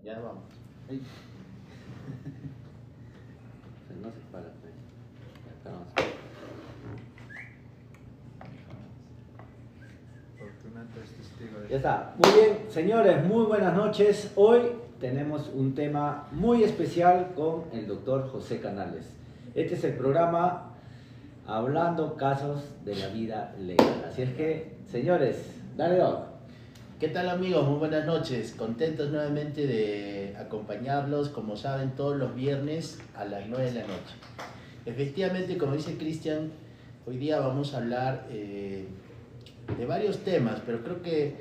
Ya vamos. Ay. No se para, pues. Acá vamos. Ya está. Muy bien, señores, muy buenas noches. Hoy tenemos un tema muy especial con el doctor José Canales. Este es el programa Hablando Casos de la Vida Legal. Así es que, señores, dale, doc. ¿Qué tal, amigos? Muy buenas noches. Contentos nuevamente de acompañarlos, como saben, todos los viernes a las 9 de la noche. Efectivamente, como dice Cristian, hoy día vamos a hablar de varios temas, pero creo que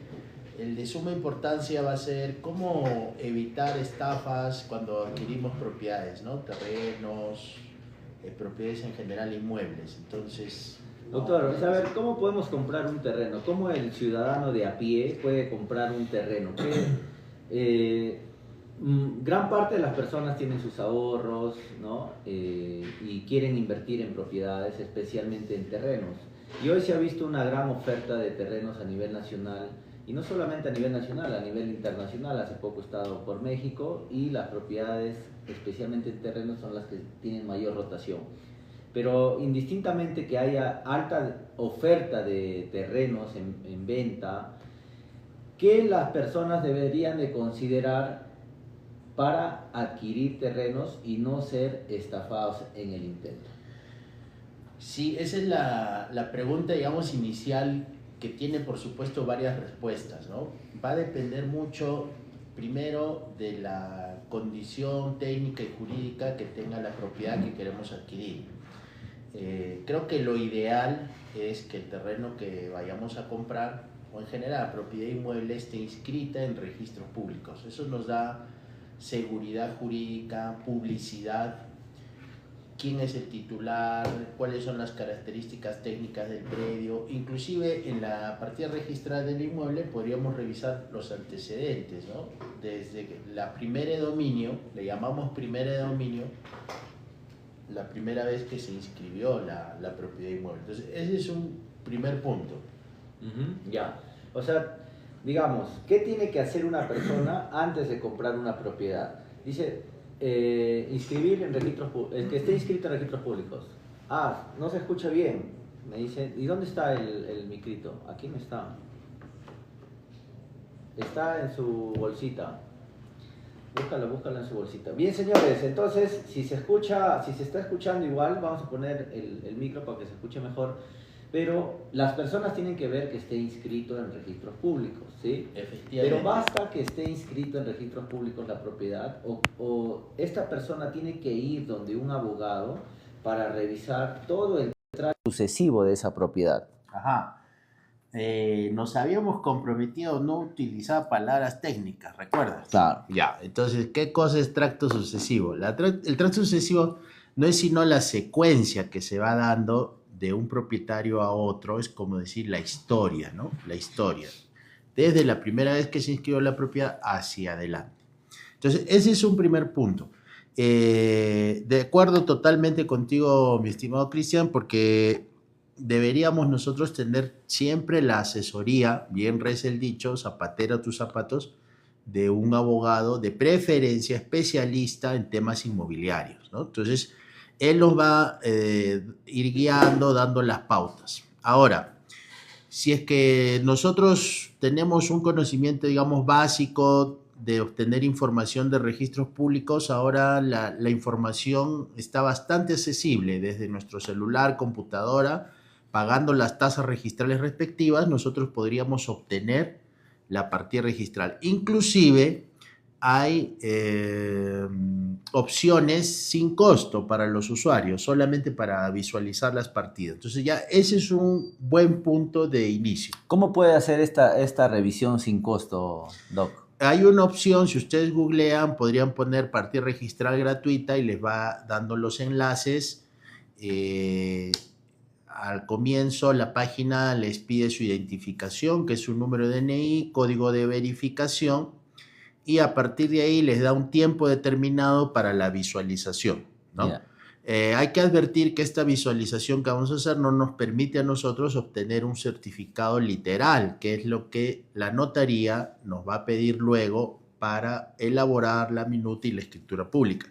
el de suma importancia va a ser cómo evitar estafas cuando adquirimos propiedades, ¿no? Terrenos, propiedades en general, inmuebles. Entonces, Doctor, a ver, ¿cómo podemos comprar un terreno? ¿Cómo el ciudadano de a pie puede comprar un terreno? Gran parte de las personas tienen sus ahorros, ¿no? Y quieren invertir en propiedades, especialmente en terrenos. Y hoy se ha visto una gran oferta de terrenos a nivel nacional, y no solamente a nivel nacional, a nivel internacional. Hace poco he estado por México y las propiedades, especialmente en terrenos, son las que tienen mayor rotación. Pero indistintamente que haya alta oferta de terrenos en venta, ¿qué las personas deberían de considerar para adquirir terrenos y no ser estafados en el intento? Sí, esa es la pregunta, digamos, inicial, que tiene, por supuesto, varias respuestas, ¿no? Va a depender mucho, primero, de la condición técnica y jurídica que tenga la propiedad que queremos adquirir. Creo que lo ideal es que el terreno que vayamos a comprar, o en general propiedad inmueble, esté inscrita en registros públicos. Eso nos da seguridad jurídica, publicidad, quién es el titular, cuáles son las características técnicas del predio. Inclusive en la partida registral del inmueble podríamos revisar los antecedentes, ¿no? Desde la primera de dominio, le llamamos primera de dominio, la primera vez que se inscribió la propiedad inmueble. Entonces, ese es un primer punto. Ya, o sea, digamos, ¿qué tiene que hacer una persona antes de comprar una propiedad? Dice, inscribir en registros públicos, el que esté inscrito en registros públicos. Ah, no se escucha bien. Me dice, ¿y dónde está el micrito? Aquí no está. Está en su bolsita. Búscalo en su bolsita. Bien, señores, entonces, si se está escuchando igual, vamos a poner el micro para que se escuche mejor. Pero las personas tienen que ver que esté inscrito en registros públicos, ¿sí? Efectivamente. Pero basta que esté inscrito en registros públicos la propiedad, o esta persona tiene que ir donde un abogado para revisar todo el trámite sucesivo de esa propiedad. Ajá. Nos habíamos comprometido a no utilizar palabras técnicas, ¿recuerdas? Claro. Ya, entonces, ¿qué cosa es tracto sucesivo? El tracto sucesivo no es sino la secuencia que se va dando de un propietario a otro, es como decir la historia, ¿no? La historia. Desde la primera vez que se inscribió la propiedad hacia adelante. Entonces, ese es un primer punto. De acuerdo totalmente contigo, mi estimado Cristian, porque deberíamos nosotros tener siempre la asesoría, bien reza el dicho, zapatero a tus zapatos, de un abogado de preferencia especialista en temas inmobiliarios, ¿no? Entonces, él nos va a ir guiando, dando las pautas. Ahora, si es que nosotros tenemos un conocimiento, digamos, básico de obtener información de registros públicos, ahora la información está bastante accesible desde nuestro celular, computadora, pagando las tasas registrales respectivas, nosotros podríamos obtener la partida registral. Inclusive hay opciones sin costo para los usuarios, solamente para visualizar las partidas. Entonces ya ese es un buen punto de inicio. ¿Cómo puede hacer esta revisión sin costo, Doc? Hay una opción, si ustedes googlean, podrían poner partida registral gratuita y les va dando los enlaces. Al comienzo la página les pide su identificación, que es su número de DNI, código de verificación, y a partir de ahí les da un tiempo determinado para la visualización, ¿no? Yeah. Hay que advertir que esta visualización que vamos a hacer no nos permite a nosotros obtener un certificado literal, que es lo que la notaría nos va a pedir luego para elaborar la minuta y la escritura pública.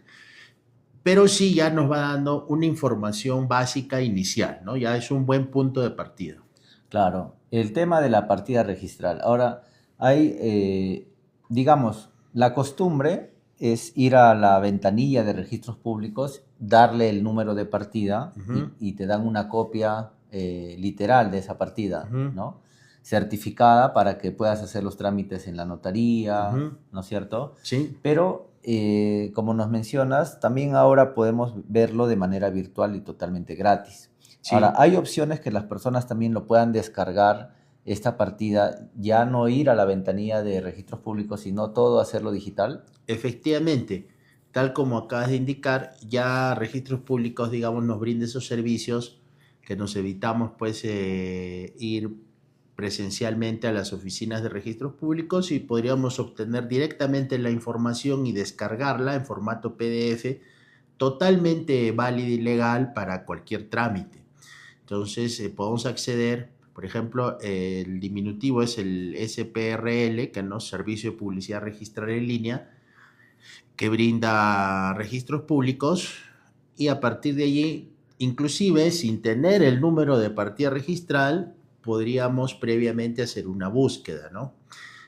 Pero sí ya nos va dando una información básica inicial, ¿no? Ya es un buen punto de partida. Claro, el tema de la partida registral. Ahora, hay, digamos, la costumbre es ir a la ventanilla de registros públicos, darle el número de partida y te dan una copia literal de esa partida, ¿no? Certificada para que puedas hacer los trámites en la notaría, ¿no es cierto? Sí. Pero, como nos mencionas, también ahora podemos verlo de manera virtual y totalmente gratis. Sí. Ahora, hay opciones que las personas también lo puedan descargar, esta partida, ya no ir a la ventanilla de registros públicos, sino todo hacerlo digital. Efectivamente, tal como acabas de indicar, ya registros públicos, digamos, nos brinda esos servicios que nos evitamos, pues, ir presencialmente a las oficinas de registros públicos y podríamos obtener directamente la información y descargarla en formato PDF, totalmente válida y legal para cualquier trámite. Entonces, podemos acceder, por ejemplo, el diminutivo es el SPRL, que es Servicio de Publicidad Registral en Línea, que brinda registros públicos, y a partir de allí, inclusive sin tener el número de partida registral, podríamos previamente hacer una búsqueda, ¿no?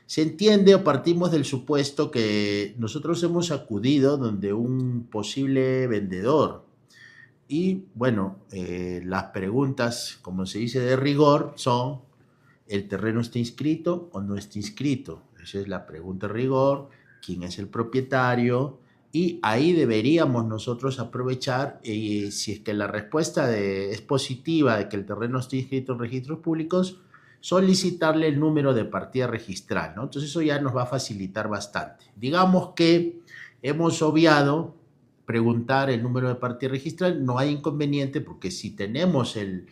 Se entiende o partimos del supuesto que nosotros hemos acudido donde un posible vendedor y, bueno, las preguntas, como se dice de rigor, son: ¿el terreno está inscrito o no está inscrito? Esa es la pregunta de rigor. ¿Quién es el propietario? Y ahí deberíamos nosotros aprovechar, si es que la respuesta es positiva, de que el terreno está inscrito en registros públicos, solicitarle el número de partida registral, ¿no? Entonces eso ya nos va a facilitar bastante. Digamos que hemos obviado preguntar el número de partida registral, no hay inconveniente, porque si tenemos el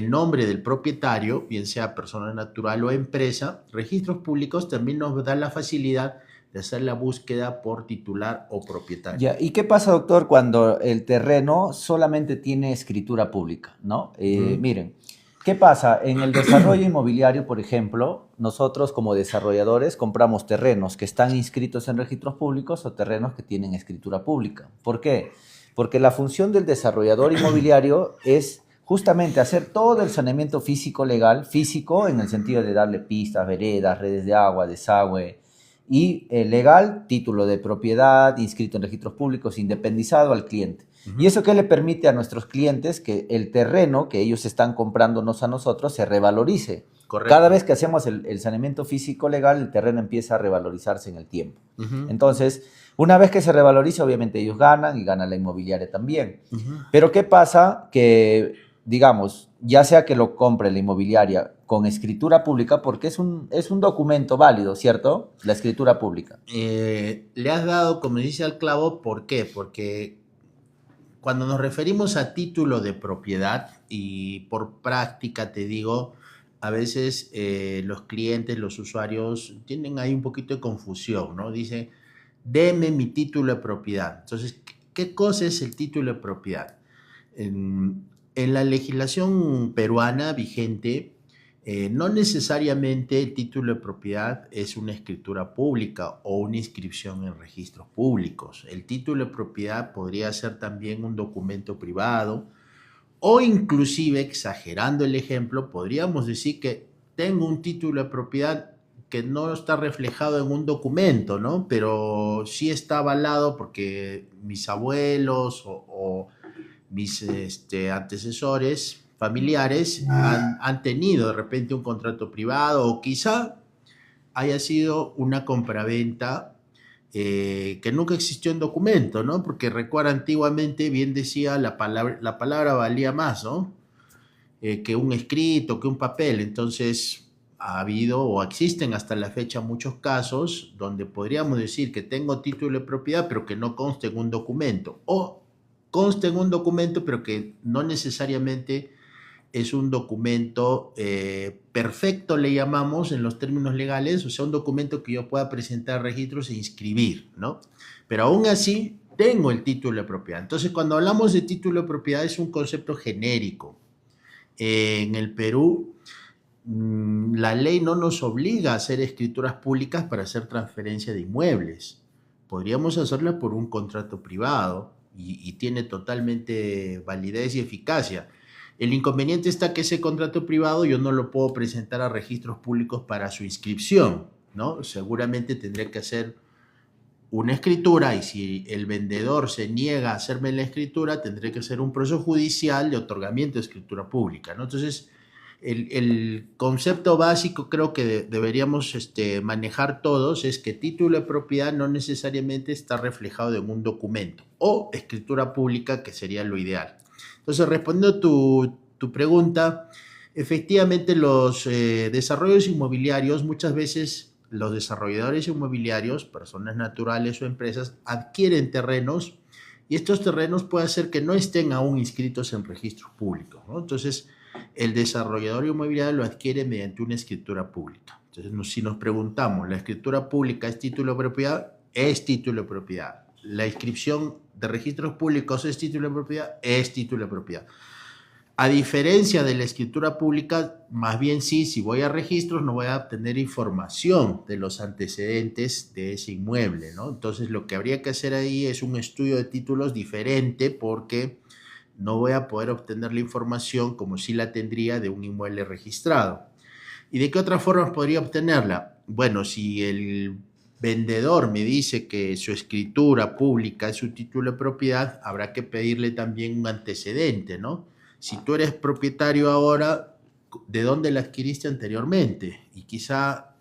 nombre del propietario, bien sea persona natural o empresa, registros públicos también nos da la facilidad de hacer la búsqueda por titular o propietario. Ya, ¿y qué pasa, doctor, cuando el terreno solamente tiene escritura pública, ¿no? Miren, ¿qué pasa? En el desarrollo inmobiliario, por ejemplo, nosotros como desarrolladores compramos terrenos que están inscritos en registros públicos o terrenos que tienen escritura pública. ¿Por qué? Porque la función del desarrollador inmobiliario es justamente hacer todo el saneamiento físico legal, físico en el sentido de darle pistas, veredas, redes de agua, desagüe, y legal, título de propiedad, inscrito en registros públicos, independizado al cliente. ¿Y eso qué le permite a nuestros clientes? Que el terreno que ellos están comprándonos a nosotros se revalorice. Correcto. Cada vez que hacemos el saneamiento físico legal, el terreno empieza a revalorizarse en el tiempo. Entonces, una vez que se revaloriza, obviamente ellos ganan y gana la inmobiliaria también. Pero ¿qué pasa? Que, digamos, ya sea que lo compre la inmobiliaria con escritura pública, porque es un documento válido, ¿cierto? La escritura pública. Le has dado, como dice, al clavo. ¿Por qué? Porque cuando nos referimos a título de propiedad, y por práctica te digo, a veces los clientes, los usuarios tienen ahí un poquito de confusión, ¿no? Dice: deme mi título de propiedad. Entonces, ¿qué cosa es el título de propiedad? En la legislación peruana vigente, no necesariamente el título de propiedad es una escritura pública o una inscripción en registros públicos. El título de propiedad podría ser también un documento privado, o inclusive, exagerando el ejemplo, podríamos decir que tengo un título de propiedad que no está reflejado en un documento, ¿no? Pero sí está avalado porque mis abuelos o mis antecesores familiares han tenido de repente un contrato privado, o quizá haya sido una compraventa que nunca existió en documento, ¿no? Porque recuerda, antiguamente, bien decía, la palabra valía más, ¿no? Que un escrito, que un papel. Entonces, ha habido o existen hasta la fecha muchos casos donde podríamos decir que tengo título de propiedad, pero que no consta en un documento, o consta en un documento, pero que no necesariamente es un documento perfecto, le llamamos en los términos legales, o sea, un documento que yo pueda presentar registros e inscribir, ¿no? Pero aún así tengo el título de propiedad. Entonces, cuando hablamos de título de propiedad, es un concepto genérico. En el Perú La ley no nos obliga a hacer escrituras públicas para hacer transferencia de inmuebles. Podríamos hacerla por un contrato privado y tiene totalmente validez y eficacia. El inconveniente está que ese contrato privado yo no lo puedo presentar a registros públicos para su inscripción, ¿no? Seguramente tendré que hacer una escritura y si el vendedor se niega a hacerme la escritura, tendré que hacer un proceso judicial de otorgamiento de escritura pública, ¿no? Entonces, el concepto básico creo que deberíamos manejar todos es que título de propiedad no necesariamente está reflejado en un documento o escritura pública, que sería lo ideal. Entonces, respondiendo a tu pregunta, efectivamente los desarrollos inmobiliarios, muchas veces los desarrolladores inmobiliarios, personas naturales o empresas, adquieren terrenos y estos terrenos puede ser que no estén aún inscritos en registros públicos, ¿no? Entonces, el desarrollador inmobiliario lo adquiere mediante una escritura pública. Entonces, si nos preguntamos, ¿la escritura pública es título de propiedad? Es título de propiedad. ¿La inscripción de registros públicos es título de propiedad? Es título de propiedad. A diferencia de la escritura pública, más bien sí, si voy a registros no voy a obtener información de los antecedentes de ese inmueble, ¿no? Entonces, lo que habría que hacer ahí es un estudio de títulos diferente porque no voy a poder obtener la información como si la tendría de un inmueble registrado. ¿Y de qué otra forma podría obtenerla? Bueno, si el vendedor me dice que su escritura pública es su título de propiedad, habrá que pedirle también un antecedente, ¿no? Si tú eres propietario ahora, ¿de dónde la adquiriste anteriormente? Y quizá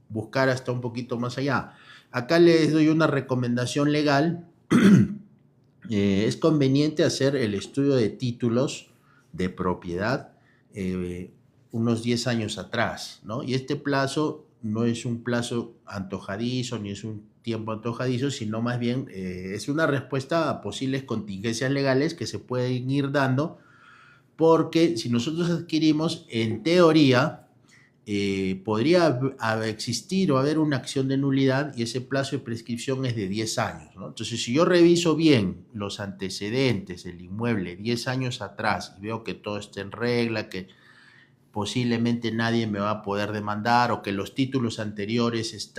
buscar hasta un poquito más allá. Acá les doy una recomendación legal. Es conveniente hacer el estudio de títulos de propiedad unos 10 años atrás, ¿no? Y este plazo no es un plazo antojadizo ni es un tiempo antojadizo, sino más bien es una respuesta a posibles contingencias legales que se pueden ir dando, porque si nosotros adquirimos, en teoría, podría existir o haber una acción de nulidad y ese plazo de prescripción es de 10 años, ¿no? Entonces, si yo reviso bien los antecedentes del inmueble 10 años atrás y veo que todo está en regla, que posiblemente nadie me va a poder demandar o que los títulos anteriores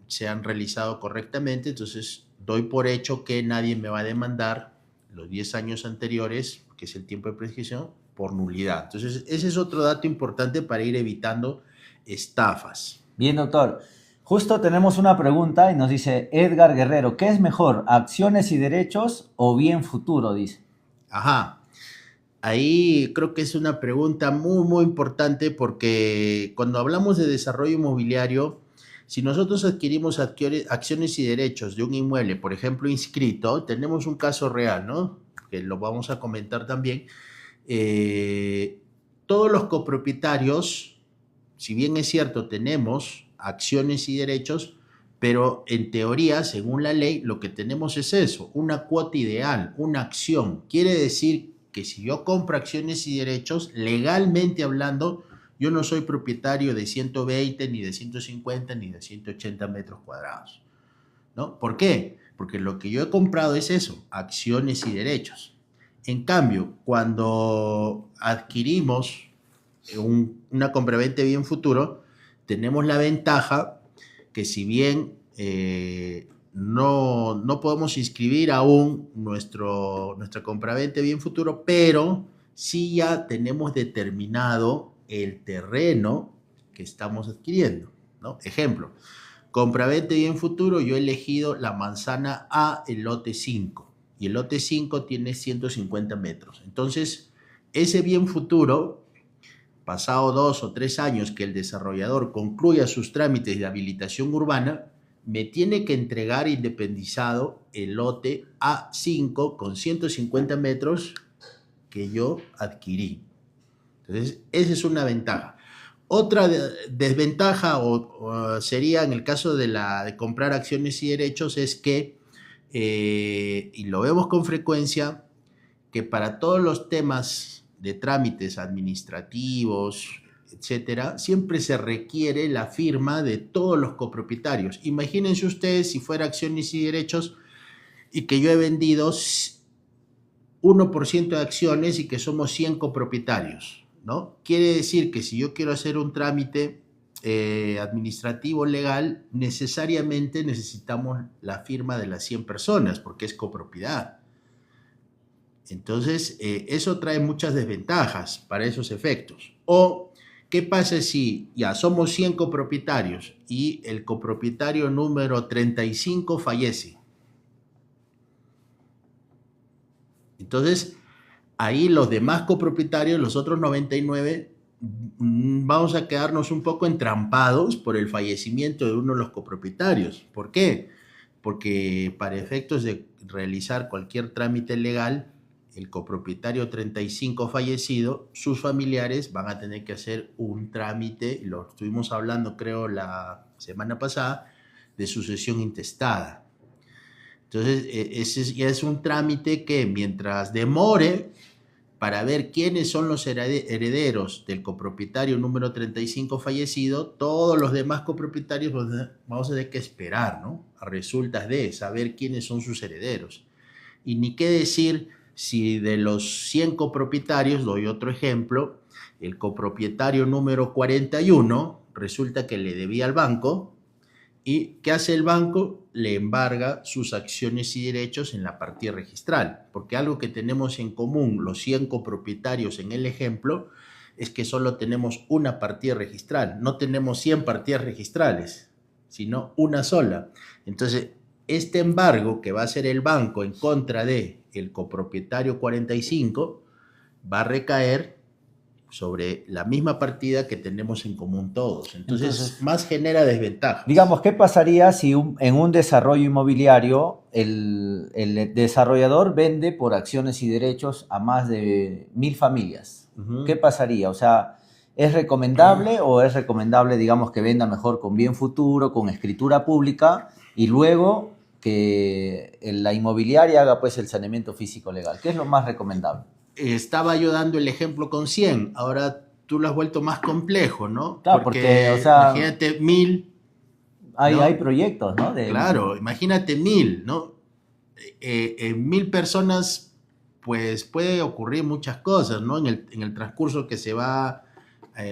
se han realizado correctamente, entonces doy por hecho que nadie me va a demandar los 10 años anteriores, que es el tiempo de prescripción, por nulidad. Entonces, ese es otro dato importante para ir evitando estafas. Bien, doctor. Justo tenemos una pregunta y nos dice Edgar Guerrero, ¿qué es mejor, acciones y derechos o bien futuro? Dice. Ajá. Ahí creo que es una pregunta muy, muy importante porque cuando hablamos de desarrollo inmobiliario, si nosotros adquirimos acciones y derechos de un inmueble, por ejemplo, inscrito, tenemos un caso real, ¿no? Que lo vamos a comentar también. Todos los copropietarios, si bien es cierto, tenemos acciones y derechos, pero en teoría, según la ley, lo que tenemos es eso, una cuota ideal, una acción. Quiere decir que si yo compro acciones y derechos, legalmente hablando, yo no soy propietario de 120, ni de 150, ni de 180 metros cuadrados, ¿no? ¿Por qué? Porque lo que yo he comprado es eso, acciones y derechos. En cambio, cuando adquirimos una compraventa de bien futuro, tenemos la ventaja que si bien no podemos inscribir aún nuestra compraventa de bien futuro, pero sí ya tenemos determinado el terreno que estamos adquiriendo, ¿no? Ejemplo, compraventa de bien futuro, yo he elegido la manzana A, el lote 5. Y el lote 5 tiene 150 metros. Entonces, ese bien futuro, pasado 2 o 3 años que el desarrollador concluya sus trámites de habilitación urbana, me tiene que entregar independizado el lote A5 con 150 metros que yo adquirí. Entonces, esa es una ventaja. Otra desventaja sería en el caso de comprar acciones y derechos es que y lo vemos con frecuencia, que para todos los temas de trámites administrativos, etcétera, siempre se requiere la firma de todos los copropietarios. Imagínense ustedes si fuera acciones y derechos y que yo he vendido 1% de acciones y que somos 100 copropietarios. ¿no? Quiere decir que si yo quiero hacer un trámite administrativo legal, necesariamente necesitamos la firma de las 100 personas, porque es copropiedad. Entonces, eso trae muchas desventajas para esos efectos. O, ¿qué pasa si ya somos 100 copropietarios y el copropietario número 35 fallece? Entonces, ahí los demás copropietarios, los otros 99, vamos a quedarnos un poco entrampados por el fallecimiento de uno de los copropietarios. ¿Por qué? Porque para efectos de realizar cualquier trámite legal, el copropietario 35 fallecido, sus familiares van a tener que hacer un trámite, lo estuvimos hablando creo la semana pasada, de sucesión intestada. Entonces, ese ya es un trámite que mientras demore para ver quiénes son los herederos del copropietario número 35 fallecido, todos los demás copropietarios vamos a tener que esperar, ¿no? A resultas de saber quiénes son sus herederos. Y ni qué decir si de los 100 copropietarios, doy otro ejemplo, el copropietario número 41 resulta que le debía al banco. ¿Y qué hace el banco? Le embarga sus acciones y derechos en la partida registral, porque algo que tenemos en común los 100 copropietarios en el ejemplo es que solo tenemos una partida registral, no tenemos 100 partidas registrales, sino una sola. Entonces, este embargo que va a hacer el banco en contra de el copropietario 45 va a recaer sobre la misma partida que tenemos en común todos. Entonces más genera desventajas. Digamos, ¿qué pasaría si en un desarrollo inmobiliario el desarrollador vende por acciones y derechos a más de 1000 familias? ¿Qué pasaría? O sea, ¿es recomendable o es recomendable, digamos, que venda mejor con bien futuro, con escritura pública y luego que la inmobiliaria haga pues el saneamiento físico legal? ¿Qué es lo más recomendable? Estaba yo dando el ejemplo con 100, ahora tú lo has vuelto más complejo, ¿no? Claro, porque o sea, imagínate 1000. ¿no? Hay proyectos, ¿no? Claro, imagínate 1000, ¿no? En 1000 personas, pues puede ocurrir muchas cosas, ¿no? En el transcurso que se va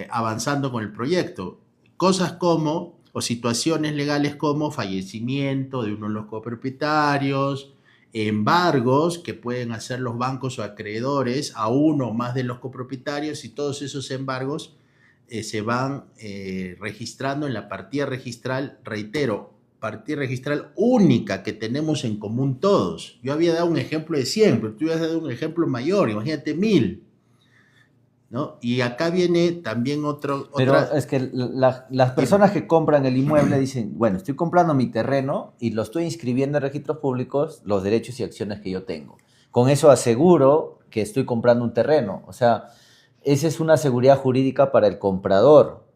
avanzando con el proyecto. Cosas como, o situaciones legales como fallecimiento de uno de los copropietarios, embargos que pueden hacer los bancos o acreedores a uno o más de los copropietarios, y todos esos embargos se van registrando en la partida registral, reitero, partida registral única que tenemos en común todos. Yo había dado un ejemplo de 100, pero tú habías dado un ejemplo mayor, imagínate 1000. ¿No? Y acá viene también Pero es que las personas que compran el inmueble dicen, bueno, estoy comprando mi terreno y lo estoy inscribiendo en registros públicos, los derechos y acciones que yo tengo. Con eso aseguro que estoy comprando un terreno. O sea, esa es una seguridad jurídica para el comprador.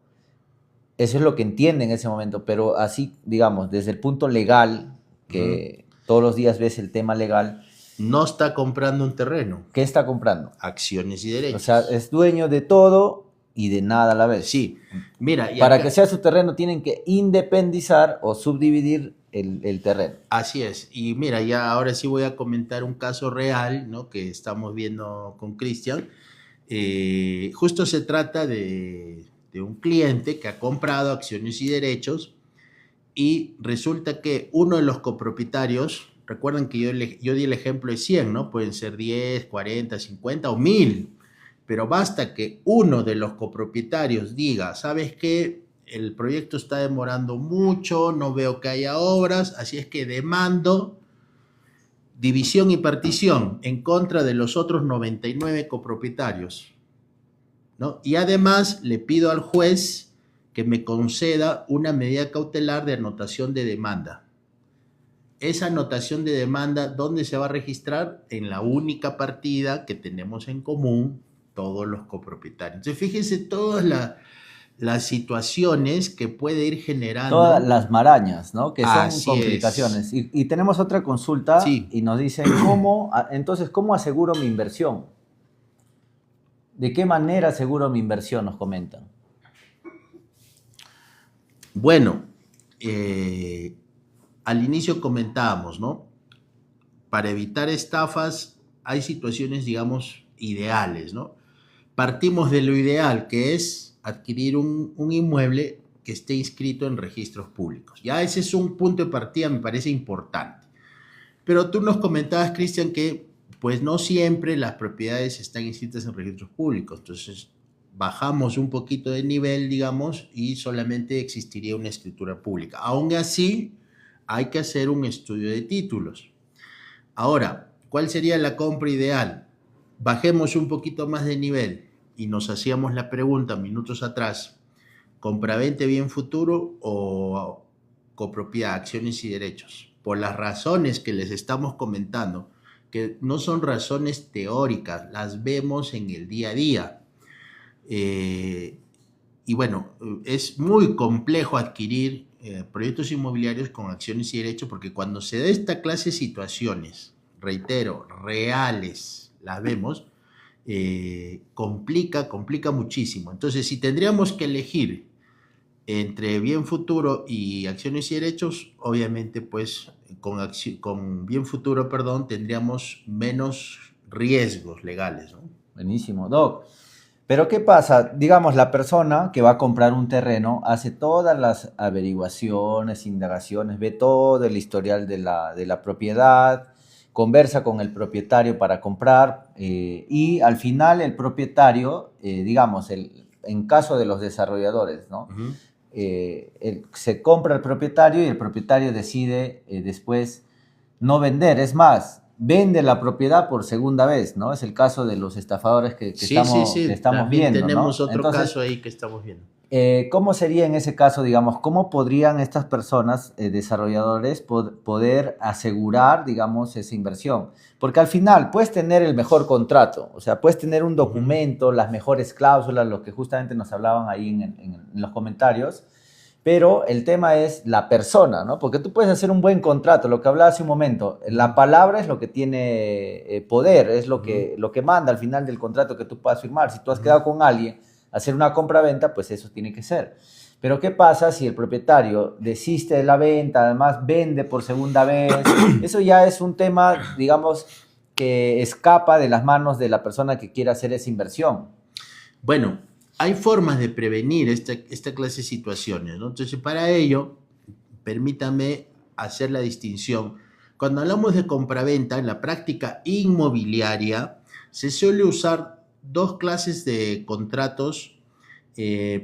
Eso es lo que entiende en ese momento. Pero así, digamos, desde el punto legal, que todos los días ves el tema legal, no está comprando un terreno. ¿qué está comprando? Acciones y derechos. O sea, es dueño de todo y de nada a la vez. Sí, mira. Para que sea su terreno tienen que independizar o subdividir el terreno. Así es. Y mira, ya ahora sí voy a comentar un caso real, ¿no? Que estamos viendo con Cristian. Justo se trata de un cliente que ha comprado acciones y derechos y resulta que uno de los copropietarios, recuerden que yo di el ejemplo de 100, ¿no? Pueden ser 10, 40, 50 o 1000, pero basta que uno de los copropietarios diga, ¿sabes qué? El proyecto está demorando mucho, no veo que haya obras, así es que demando división y partición en contra de los otros 99 copropietarios, ¿no? Y además le pido al juez que me conceda una medida cautelar de anotación de demanda. Esa anotación de demanda, ¿dónde se va a registrar? En la única partida que tenemos en común todos los copropietarios. Entonces, fíjense todas las situaciones que puede ir generando. Todas las marañas, ¿no? Que son Así complicaciones. Y tenemos otra consulta y nos dicen, entonces, ¿cómo aseguro mi inversión? ¿De qué manera aseguro mi inversión? Nos comentan. Bueno, al inicio comentábamos, ¿no? Para evitar estafas hay situaciones, digamos, ideales, ¿no? partimos de lo ideal, que es adquirir un inmueble que esté inscrito en registros públicos. Ya ese es un punto de partida, me parece importante. Pero tú nos comentabas, Cristian, que pues no siempre las propiedades están inscritas en registros públicos. Entonces, bajamos un poquito de nivel, digamos, y solamente existiría una escritura pública. Aún así, hay que hacer un estudio de títulos. Ahora, ¿cuál sería la compra ideal? Bajemos un poquito más de nivel y nos hacíamos la pregunta minutos atrás, ¿compraventa bien futuro o copropiedad, acciones y derechos? Por las razones que les estamos comentando, que no son razones teóricas, las vemos en el día a día. Y bueno, es muy complejo adquirir proyectos inmobiliarios con acciones y derechos porque cuando se da esta clase de situaciones, reitero, reales, las vemos, complica muchísimo. Entonces, si tendríamos que elegir entre bien futuro y acciones y derechos, obviamente pues con bien futuro, perdón, tendríamos menos riesgos legales, ¿no? Buenísimo, Doc. Pero ¿qué pasa? Digamos, la persona que va a comprar un terreno hace todas las averiguaciones, indagaciones, ve todo el historial de la propiedad, conversa con el propietario para comprar y al final el propietario, digamos, en caso de los desarrolladores, ¿no? Uh-huh. Se compra el propietario y el propietario decide después no vender. Es más, vende la propiedad por segunda vez, ¿no? Es el caso de los estafadores que estamos También viendo, tenemos ¿no? otro Entonces, caso ahí que estamos viendo. ¿cómo sería en ese caso, digamos, cómo podrían estas personas, desarrolladores, poder asegurar, digamos, esa inversión? Porque al final puedes tener el mejor contrato, o sea, puedes tener un documento, las mejores cláusulas, lo que justamente nos hablaban ahí en los comentarios, pero el tema es la persona, ¿no? Porque tú puedes hacer un buen contrato, lo que hablaba hace un momento, la palabra es lo que tiene poder, es lo que manda al final del contrato que tú puedas firmar. Si tú has quedado con alguien hacer una compra-venta, pues eso tiene que ser. Pero ¿qué pasa si el propietario desiste de la venta, además vende por segunda vez? Eso ya es un tema, digamos, que escapa de las manos de la persona que quiere hacer esa inversión. Bueno, hay formas de prevenir esta clase de situaciones, ¿no? Entonces, para ello, permítame hacer la distinción. Cuando hablamos de compraventa, en la práctica inmobiliaria, se suele usar dos clases de contratos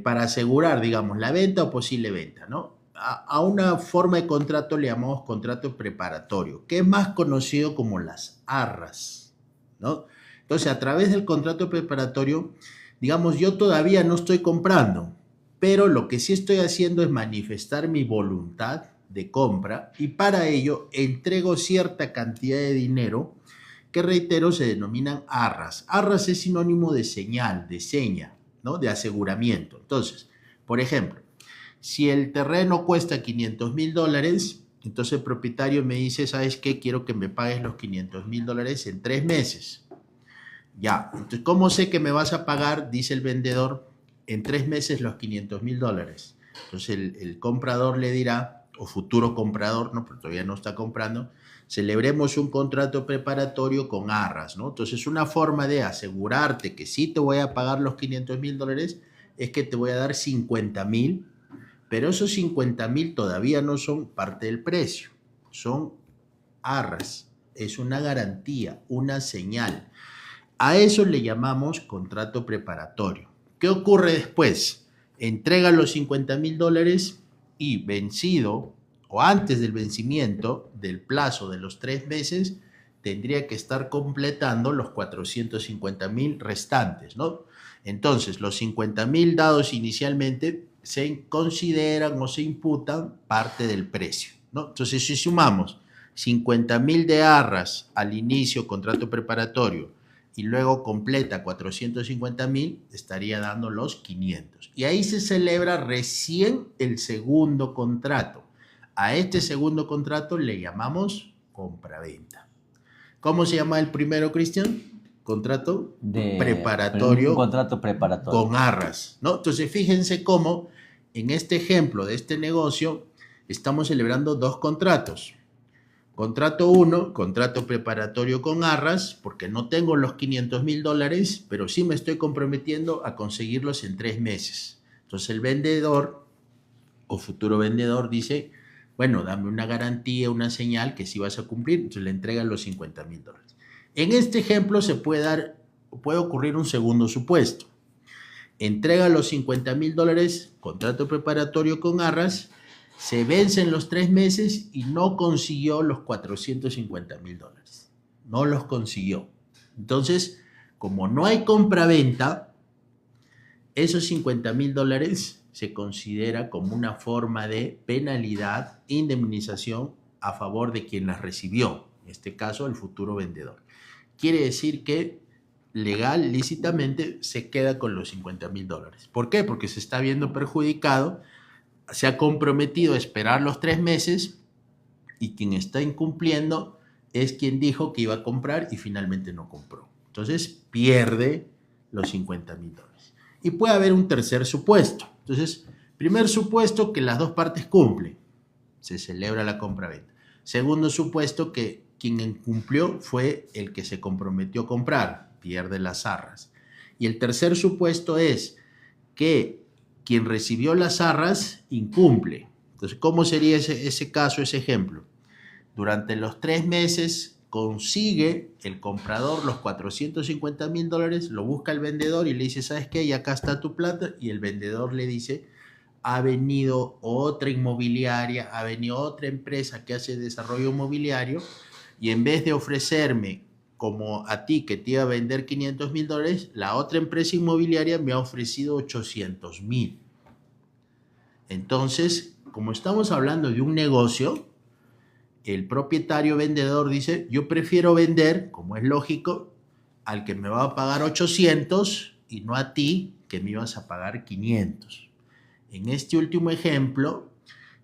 para asegurar, digamos, la venta o posible venta, ¿no? A una forma de contrato le llamamos contrato preparatorio, que es más conocido como las arras, ¿no? Entonces, a través del contrato preparatorio, digamos, yo todavía no estoy comprando, pero lo que sí estoy haciendo es manifestar mi voluntad de compra y para ello entrego cierta cantidad de dinero que, reitero, se denominan arras. Arras es sinónimo de señal, de seña, ¿no? De aseguramiento. Entonces, por ejemplo, si el terreno cuesta $500,000, entonces el propietario me dice, ¿sabes qué? Quiero que me pagues los $500,000 en 3 meses. Ya, entonces, ¿cómo sé que me vas a pagar? Dice el vendedor, en 3 meses los $500,000. Entonces el comprador le dirá, o futuro comprador, ¿no? Pero todavía no está comprando, celebremos un contrato preparatorio con arras, ¿no? Entonces, una forma de asegurarte que sí te voy a pagar los $500,000 es que te voy a dar 50,000, pero esos 50,000 todavía no son parte del precio, son arras, es una garantía, una señal. A eso le llamamos contrato preparatorio. ¿Qué ocurre después? Entrega los $50,000 y vencido o antes del vencimiento del plazo de los 3 meses, tendría que estar completando los 450,000 restantes, ¿no? Entonces, los 50,000 dados inicialmente se consideran o se imputan parte del precio, ¿no? Entonces, si sumamos 50,000 de arras al inicio, contrato preparatorio, y luego completa 450,000, estaría dando los 500. Y ahí se celebra recién el segundo contrato. A este segundo contrato le llamamos compraventa. ¿Cómo se llama el primero, Cristian? Contrato preparatorio. Un contrato preparatorio. Con arras, ¿no? Entonces, fíjense cómo en este ejemplo de este negocio estamos celebrando dos contratos. Contrato 1, contrato preparatorio con arras, porque no tengo los $500,000, pero sí me estoy comprometiendo a conseguirlos en 3 meses. Entonces el vendedor o futuro vendedor dice, bueno, dame una garantía, una señal que sí vas a cumplir, entonces le entregan los $50,000. En este ejemplo puede ocurrir un segundo supuesto. Entrega los $50,000, contrato preparatorio con arras, se vencen los 3 meses y no consiguió los $450,000. No los consiguió. Entonces, como no hay compra-venta, esos $50,000 se considera como una forma de penalidad, indemnización a favor de quien las recibió, en este caso el futuro vendedor. Quiere decir que legal, lícitamente, se queda con los $50,000. ¿Por qué? Porque se está viendo perjudicado, se ha comprometido a esperar los 3 meses y quien está incumpliendo es quien dijo que iba a comprar y finalmente no compró. Entonces pierde los $50,000. Y puede haber un tercer supuesto. Entonces, primer supuesto, que las dos partes cumplen, se celebra la compra-venta. Segundo supuesto, que quien incumplió fue el que se comprometió a comprar, pierde las arras. Y el tercer supuesto es que quien recibió las arras incumple. Entonces, ¿cómo sería ese caso, ese ejemplo? Durante los 3 meses consigue el comprador los $450,000, lo busca el vendedor y le dice, ¿sabes qué? Y acá está tu plata. Y el vendedor le dice, ha venido otra inmobiliaria, ha venido otra empresa que hace desarrollo inmobiliario y en vez de ofrecerme como a ti que te iba a vender $500,000, la otra empresa inmobiliaria me ha ofrecido $800,000. Entonces, como estamos hablando de un negocio, el propietario vendedor dice, yo prefiero vender, como es lógico, al que me va a pagar 800 y no a ti que me ibas a pagar 500. En este último ejemplo,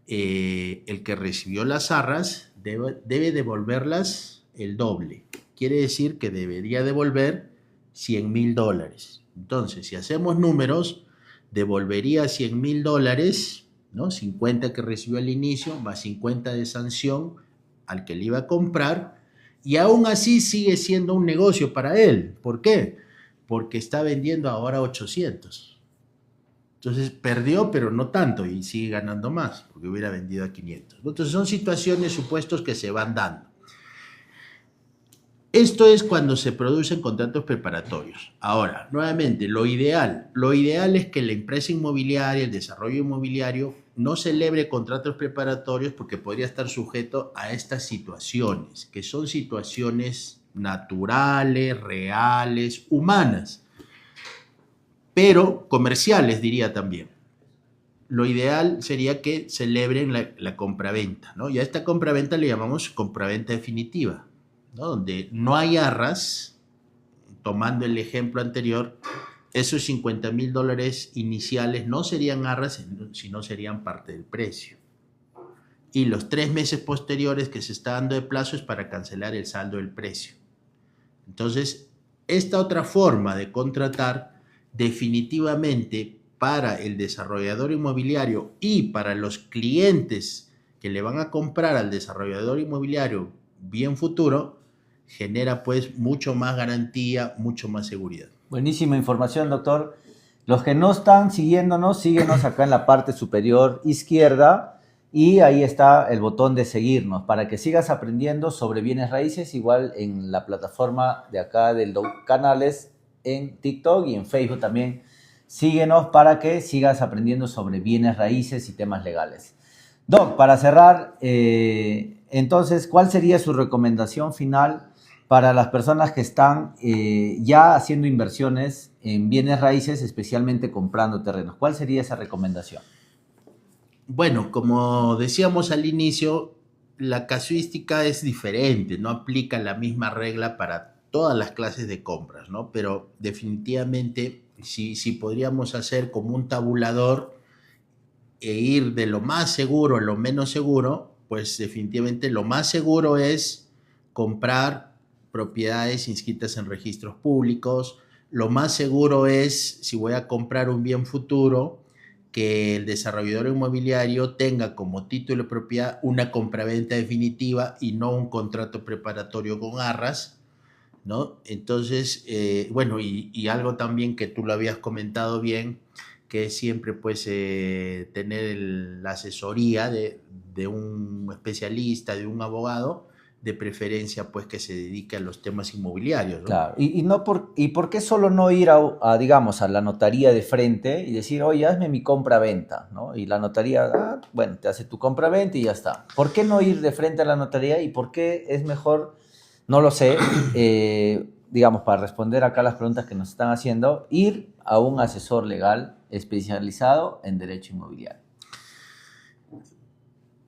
el que recibió las arras debe devolverlas el doble. Quiere decir que debería devolver $100,000. Entonces, si hacemos números, devolvería $100,000, ¿no? 50 que recibió al inicio, más 50 de sanción al que le iba a comprar, y aún así sigue siendo un negocio para él. ¿Por qué? Porque está vendiendo ahora 800. Entonces perdió, pero no tanto, y sigue ganando más, porque hubiera vendido a 500. Entonces son situaciones, supuestos que se van dando. Esto es cuando se producen contratos preparatorios. Ahora, nuevamente, lo ideal es que la empresa inmobiliaria, el desarrollo inmobiliario, no celebre contratos preparatorios porque podría estar sujeto a estas situaciones, que son situaciones naturales, reales, humanas, pero comerciales, diría también. Lo ideal sería que celebren la compraventa, ¿no? Y a esta compraventa le llamamos compraventa definitiva, ¿no? Donde no hay arras, tomando el ejemplo anterior, esos $50,000 iniciales no serían arras, sino serían parte del precio. Y los 3 meses posteriores que se está dando de plazo es para cancelar el saldo del precio. Entonces, esta otra forma de contratar definitivamente para el desarrollador inmobiliario y para los clientes que le van a comprar al desarrollador inmobiliario bien futuro, genera pues mucho más garantía, mucho más seguridad. Buenísima información, doctor. Los que no están siguiéndonos, síguenos acá en la parte superior izquierda y ahí está el botón de seguirnos para que sigas aprendiendo sobre bienes raíces, igual en la plataforma de acá del canales en TikTok y en Facebook también. Síguenos para que sigas aprendiendo sobre bienes raíces y temas legales. Doc, para cerrar, entonces, ¿cuál sería su recomendación final para las personas que están ya haciendo inversiones en bienes raíces, especialmente comprando terrenos? ¿Cuál sería esa recomendación? Bueno, como decíamos al inicio, la casuística es diferente, no aplica la misma regla para todas las clases de compras, ¿no? Pero definitivamente sí podríamos hacer como un tabulador e ir de lo más seguro a lo menos seguro, pues definitivamente lo más seguro es comprar propiedades inscritas en registros públicos. Lo más seguro es, si voy a comprar un bien futuro, que el desarrollador inmobiliario tenga como título de propiedad una compraventa definitiva y no un contrato preparatorio con arras, ¿no? Entonces, bueno, y algo también que tú lo habías comentado bien, que es siempre pues tener la asesoría de un especialista, de un abogado, de preferencia pues que se dedique a los temas inmobiliarios, ¿no? Claro, ¿y por qué solo no ir digamos, a la notaría de frente y decir, oye, hazme mi compra-venta, ¿no? Y la notaría, bueno, te hace tu compra-venta y ya está. ¿Por qué no ir de frente a la notaría y por qué es mejor, no lo sé, digamos, para responder acá las preguntas que nos están haciendo, ir a un asesor legal especializado en derecho inmobiliario?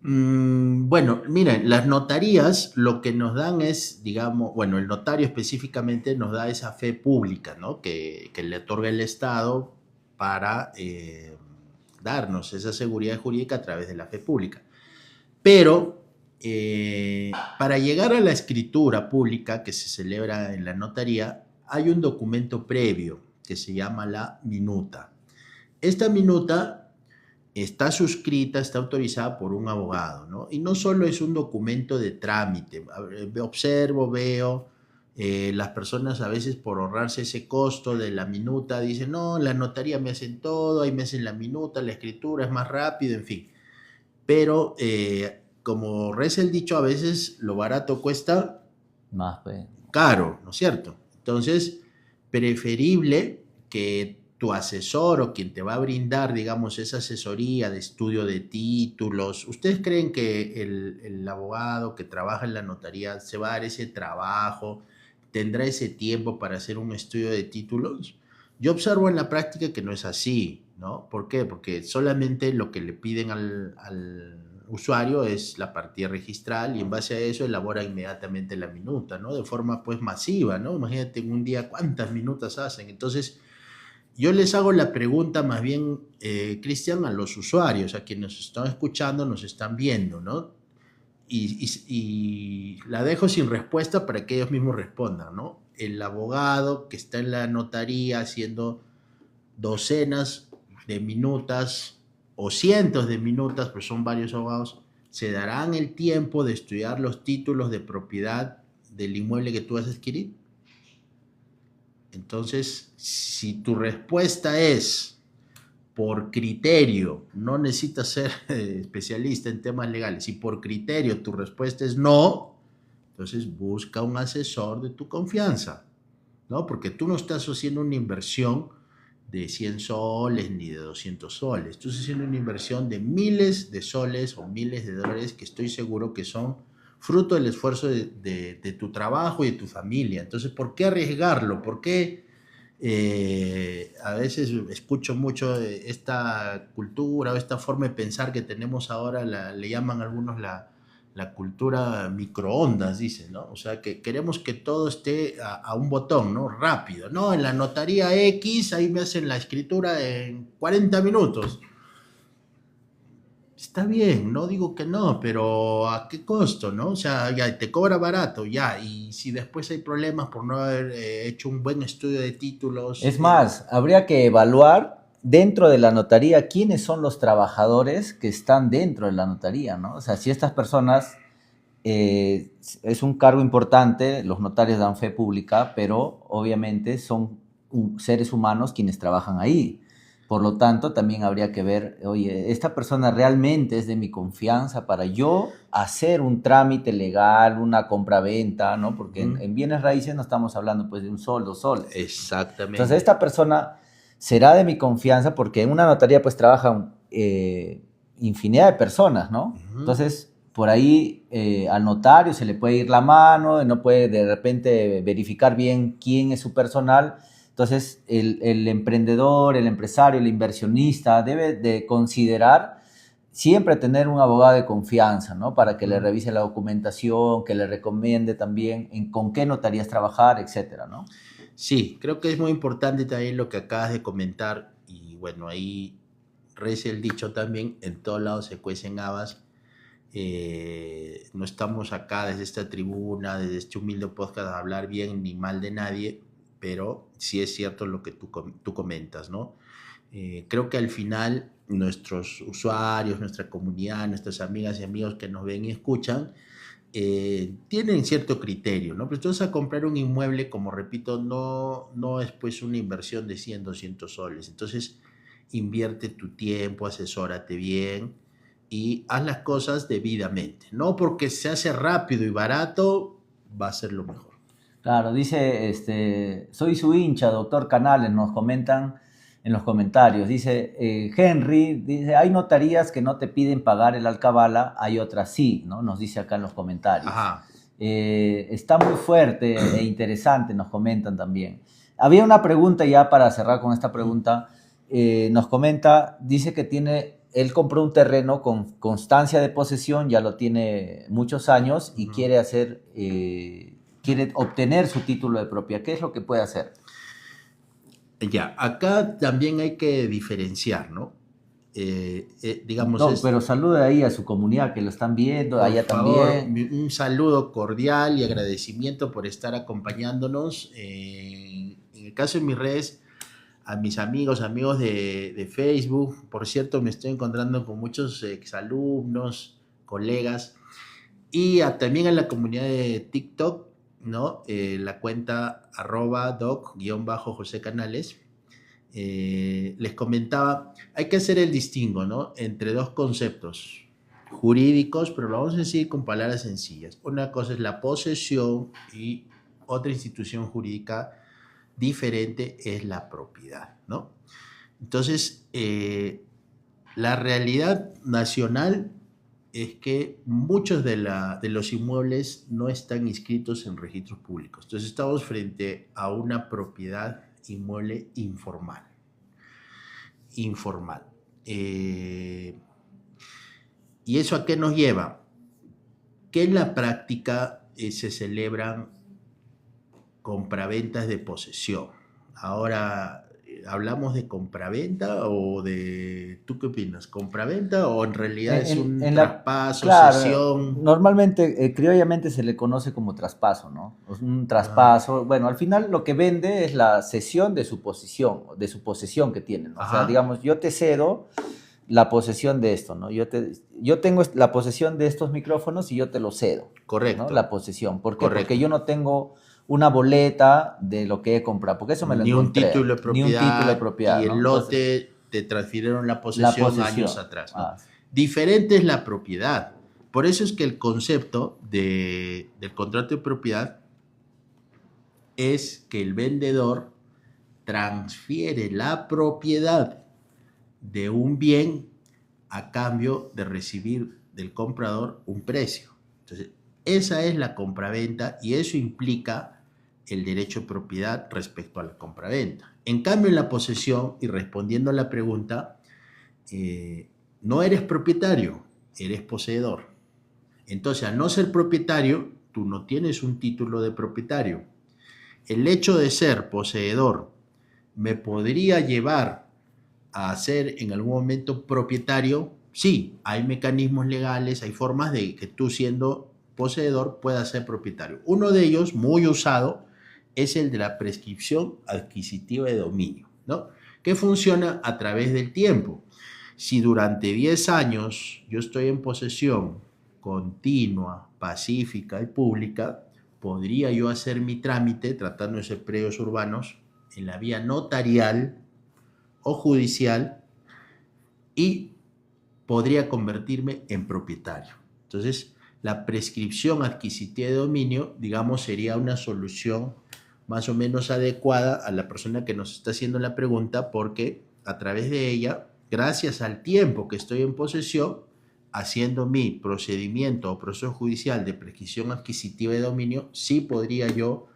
Bueno, miren, las notarías lo que nos dan es, digamos, bueno, el notario específicamente nos da esa fe pública, ¿no? Que le otorga el Estado para darnos esa seguridad jurídica a través de la fe pública. Pero para llegar a la escritura pública que se celebra en la notaría, hay un documento previo que se llama la minuta. Esta minuta está suscrita, está autorizada por un abogado, ¿no? Y no solo es un documento de trámite. Observo, veo, las personas a veces por ahorrarse ese costo de la minuta dicen, no, la notaría me hacen todo, ahí me hacen la minuta, la escritura es más rápido, en fin. Pero como reza el dicho, a veces lo barato cuesta Más, pues. caro, ¿no es cierto? Entonces, preferible que tu asesor o quien te va a brindar, digamos, esa asesoría de estudio de títulos, ¿ustedes creen que el abogado que trabaja en la notaría se va a dar ese trabajo, tendrá ese tiempo para hacer un estudio de títulos? Yo observo en la práctica que no es así, ¿no? ¿Por qué? Porque solamente lo que le piden al usuario es la partida registral y en base a eso elabora inmediatamente la minuta, ¿no? De forma pues masiva, ¿no? Imagínate en un día cuántas minutas hacen. Entonces, yo les hago la pregunta más bien, Cristian, a los usuarios, a quienes nos están escuchando, nos están viendo, ¿no? Y la dejo sin respuesta para que ellos mismos respondan, ¿no? El abogado que está en la notaría haciendo docenas de minutas o cientos de minutas, pues son varios abogados, se darán el tiempo de estudiar los títulos de propiedad del inmueble que tú vas a adquirir. Entonces, si tu respuesta es por criterio, no necesitas ser especialista en temas legales, si por criterio tu respuesta es no, entonces busca un asesor de tu confianza, ¿no? Porque tú no estás haciendo una inversión de 100 soles ni de 200 soles, tú estás haciendo una inversión de miles de soles o miles de dólares que estoy seguro que son fruto del esfuerzo de tu trabajo y de tu familia. Entonces, ¿por qué arriesgarlo? ¿Por qué a veces escucho mucho esta cultura o esta forma de pensar que tenemos ahora, le llaman algunos la cultura microondas, dicen, ¿no? O sea, que queremos que todo esté a un botón, ¿no? Rápido, ¿no? En la notaría X, ahí me hacen la escritura en 40 minutos. Está bien, no digo que no, pero ¿a qué costo, no? O sea, ya te cobra barato, ya, y si después hay problemas por no haber hecho un buen estudio de títulos. Es más, habría que evaluar dentro de la notaría quiénes son los trabajadores que están dentro de la notaría, ¿no? O sea, si estas personas, es un cargo importante, los notarios dan fe pública, pero obviamente son seres humanos quienes trabajan ahí. Por lo tanto, también habría que ver, oye, esta persona realmente es de mi confianza para yo hacer un trámite legal, una compraventa, ¿no? Porque en bienes raíces no estamos hablando pues de un sol, 2 soles. Exactamente. Entonces, esta persona será de mi confianza porque en una notaría pues trabajan infinidad de personas, ¿no? Entonces, por ahí al notario se le puede ir la mano, no puede de repente verificar bien quién es su personal. Entonces, el emprendedor, el empresario, el inversionista debe de considerar siempre tener un abogado de confianza, ¿no? Para que le revise la documentación, que le recomiende también con qué notarías trabajar, etcétera, ¿no? Sí, creo que es muy importante también lo que acabas de comentar y bueno, ahí reza el dicho también, en todos lados se cuecen habas. No estamos acá desde esta tribuna, desde este humilde podcast a hablar bien ni mal de nadie, pero sí es cierto lo que tú comentas, ¿no? Creo que al final nuestros usuarios, nuestra comunidad, nuestras amigas y amigos que nos ven y escuchan, tienen cierto criterio, ¿no? Pero tú vas a comprar un inmueble, como repito, no es pues una inversión de 100, 200 soles. Entonces, invierte tu tiempo, asesórate bien y haz las cosas debidamente. No porque se hace rápido y barato, va a ser lo mejor. Claro, dice, soy su hincha, doctor Canales, nos comentan en los comentarios. Dice, Henry, dice, hay notarías que no te piden pagar el alcabala, hay otras sí, ¿no? Nos dice acá en los comentarios. Ajá. Está muy fuerte e interesante, nos comentan también. Había una pregunta ya para cerrar con esta pregunta. Nos comenta, dice que él compró un terreno con constancia de posesión, ya lo tiene muchos años y quiere obtener su título de propiedad. ¿Qué es lo que puede hacer? Ya, acá también hay que diferenciar, ¿no? Digamos, No, pero salude ahí a su comunidad que lo están viendo, allá por favor, también. un saludo cordial y agradecimiento por estar acompañándonos. En el caso de mis redes, a mis amigos de Facebook, por cierto, me estoy encontrando con muchos exalumnos, colegas, y también en la comunidad de TikTok, ¿no? La cuenta @doc_José Canales. Les comentaba, hay que hacer el distingo, ¿no? Entre dos conceptos jurídicos, pero lo vamos a decir con palabras sencillas. Una cosa es la posesión y otra institución jurídica diferente es la propiedad, ¿no? Entonces, la realidad nacional es que muchos de los inmuebles no están inscritos en registros públicos. Entonces, estamos frente a una propiedad inmueble informal. ¿Y eso a qué nos lleva? Que en la práctica se celebran compraventas de posesión. Ahora, ¿hablamos de compraventa o de... ¿Tú qué opinas? ¿Compraventa o en realidad es un traspaso, claro, cesión? Normalmente, criollamente se le conoce como traspaso, ¿no? Un traspaso. Bueno, al final lo que vende es la cesión de su posesión que tiene, ¿no? O sea, digamos, yo te cedo la posesión de esto, ¿no? Yo tengo la posesión de estos micrófonos y yo te lo cedo. Correcto. ¿no? La posesión. ¿Por qué? Correcto. Porque yo no tengo una boleta de lo que he comprado, porque eso me lo encontré. Ni un título de propiedad. Y el ¿no? lote, entonces, te transfirieron la posesión años atrás, ¿no? Diferente es la propiedad. Por eso es que el concepto del contrato de propiedad es que el vendedor transfiere la propiedad de un bien a cambio de recibir del comprador un precio. Entonces, esa es la compraventa y eso implica el derecho de propiedad respecto a la compraventa. En cambio, en la posesión, y respondiendo a la pregunta, no eres propietario, eres poseedor. Entonces, al no ser propietario, tú no tienes un título de propietario. El hecho de ser poseedor me podría llevar a ser en algún momento propietario. Sí, hay mecanismos legales, hay formas de que tú siendo poseedor puedas ser propietario. Uno de ellos, muy usado, es el de la prescripción adquisitiva de dominio, ¿no? Que funciona a través del tiempo. Si durante 10 años yo estoy en posesión continua, pacífica y pública, podría yo hacer mi trámite, tratándose de predios urbanos, en la vía notarial o judicial y podría convertirme en propietario. Entonces, la prescripción adquisitiva de dominio, digamos, sería una solución más o menos adecuada a la persona que nos está haciendo la pregunta, porque a través de ella, gracias al tiempo que estoy en posesión, haciendo mi procedimiento o proceso judicial de prescripción adquisitiva de dominio, sí podría yo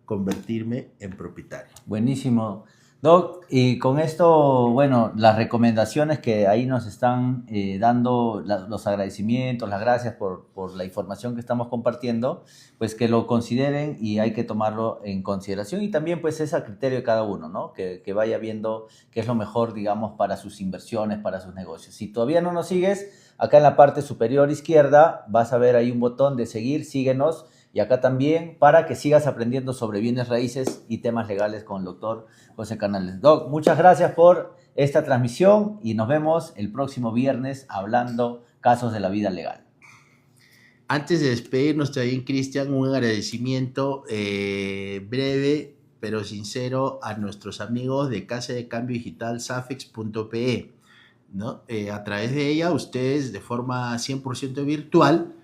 convertirme en propietario. Buenísimo. Doc, y con esto, bueno, las recomendaciones que ahí nos están dando, los agradecimientos, las gracias por la información que estamos compartiendo, pues que lo consideren y hay que tomarlo en consideración y también pues es a criterio de cada uno, ¿no? Que vaya viendo qué es lo mejor, digamos, para sus inversiones, para sus negocios. Si todavía no nos sigues, acá en la parte superior izquierda vas a ver ahí un botón de seguir, síguenos. Y acá también para que sigas aprendiendo sobre bienes raíces y temas legales con el doctor José Canales. Doc, muchas gracias por esta transmisión y nos vemos el próximo viernes hablando casos de la vida legal. Antes de despedirnos también, Cristian, un agradecimiento breve pero sincero a nuestros amigos de Casa de Cambio Digital Safex.pe, ¿no? A través de ella, ustedes de forma 100% virtual,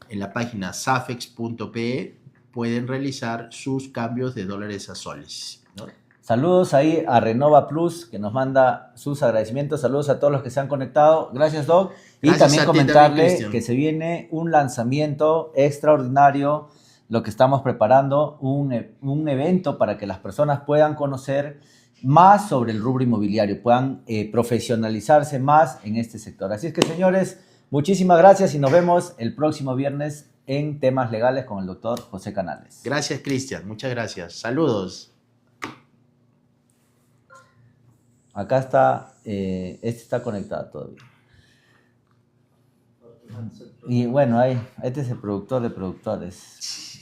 en la página safex.pe, pueden realizar sus cambios de dólares a soles, ¿no? Saludos ahí a Renova Plus, que nos manda sus agradecimientos. Saludos a todos los que se han conectado. Gracias, Doc. Y Gracias también a ti comentarle también, que se viene un lanzamiento extraordinario, lo que estamos preparando, un evento para que las personas puedan conocer más sobre el rubro inmobiliario, puedan profesionalizarse más en este sector. Así es que, señores, muchísimas gracias y nos vemos el próximo viernes en Temas Legales con el doctor José Canales. Gracias, Cristian. Muchas gracias. Saludos. Acá está, este está conectado todavía. Y bueno, este es el productor de productores.